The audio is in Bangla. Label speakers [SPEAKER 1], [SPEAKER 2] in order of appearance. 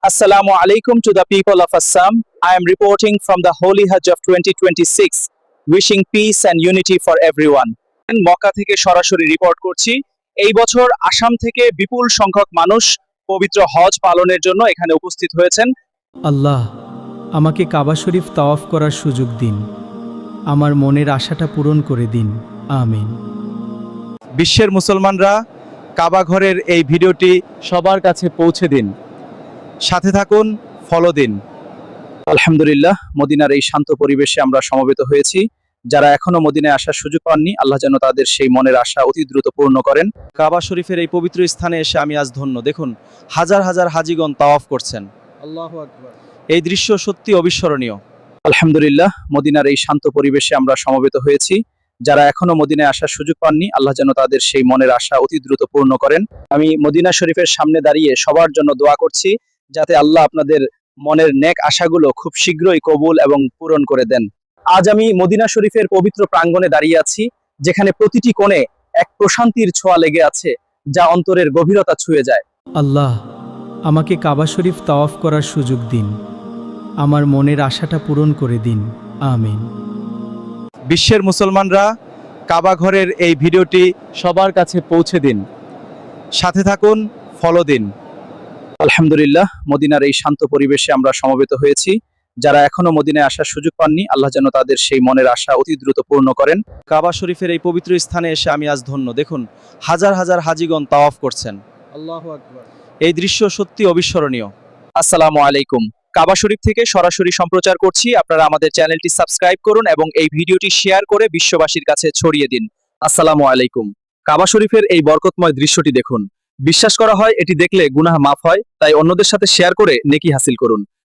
[SPEAKER 1] Assalamu alaikum to the people of Assam. I am reporting from the Holy Hajj of 2026, wishing peace and unity for everyone. Mecca থেকে সরাসরি রিপোর্ট করছি। এই বছর আসাম থেকে বিপুল সংখ্যক মানুষ পবিত্র হজ পালনের জন্য এখানে উপস্থিত হয়েছেন।
[SPEAKER 2] আল্লাহ, আমাকে কাবা শরীফ তাওয়াফ করার সুযোগ দিন। আমার মনের আশাটা পূরণ করে দিন। আমিন।
[SPEAKER 1] বিশ্বের মুসলমানরা কাবা ঘরের এই ভিডিওটি সবার কাছে পৌঁছে দিন। সাথে থাকুন, ফলো দিন। আলহামদুলিল্লাহ, মদিনার এই শান্ত পরিবেশে আমরা সমবেত হয়েছি। যারা এখনো মদিনায় আসার সুযোগ পাননি, আল্লাহ যেন তাদের সেই মনের আশা অতি দ্রুত পূর্ণ করেন। কাবা শরীফের এই পবিত্র স্থানে এসে আমি আজ ধন্য। দেখুন, হাজার হাজার হাজিগণ তাওয়াফ করছেন। আল্লাহু আকবার। এই দৃশ্য সত্যি অবিস্মরণীয়। আলহামদুলিল্লাহ, মদিনার এই শান্ত পরিবেশে আমরা সমবেত হয়েছি। যারা এখনো মদিনায় আসার সুযোগ পাননি, আল্লাহ যেন তাদের সেই মনের আশা অতি দ্রুত পূর্ণ করেন। আমি মদিনা শরীফের সামনে দাঁড়িয়ে সবার জন্য দোয়া করছি, যাতে আল্লাহ আপনাদের মনের নেক আশাগুলো খুব শীঘ্রই কবুল এবং পূরণ করে দেন। আজ আমি মদিনা শরীফের পবিত্র প্রাঙ্গণে দাঁড়িয়ে আছি, যেখানে প্রতিটি কোণে এক প্রশান্তির ছোঁয়া লেগে আছে, যা অন্তরের গভীরতা ছুঁয়ে যায়।
[SPEAKER 2] আল্লাহ, আমাকে কাবা শরীফ তাওয়াফ করার সুযোগ দিন। আমার মনের আশাটা পূরণ করে দিন। আমিন।
[SPEAKER 1] বিশ্বের মুসলমানরা কাবা ঘরের এই ভিডিওটি সবার কাছে পৌঁছে দিন। সাথে থাকুন, ফলো দিন। আলহামদুলিল্লাহ, মদিনার এই শান্ত পরিবেশে আমরা সমবেত হয়েছি। যারা এখনো মদিনায় আসার সুযোগ পাননি, আল্লাহ যেন তাদের সেই মনের আশা অতি দ্রুত পূর্ণ করেন। কাবা শরীফের এই পবিত্র স্থানে এসে আমি আজ ধন্য। দেখুন, হাজার হাজার হাজিগণ তাওয়াফ করছেন। আল্লাহু আকবার। এই দৃশ্য সত্যি অবিস্মরণীয়। আসসালামু আলাইকুম। কাবা শরীফ থেকে সরাসরি সম্প্রচার করছি। আপনারা আমাদের চ্যানেলটি সাবস্ক্রাইব করুন এবং এই ভিডিওটি শেয়ার করে বিশ্ববাসীর কাছে ছড়িয়ে দিন। আসসালামু আলাইকুম। কাবা শরীফের এই বরকতময় দৃশ্যটি দেখুন। বিশ্বাস করা হয় এটি দেখলে গুনাহ মাফ হয়, তাই অন্যদের সাথে শেয়ার করে নেকি হাসিল করুন।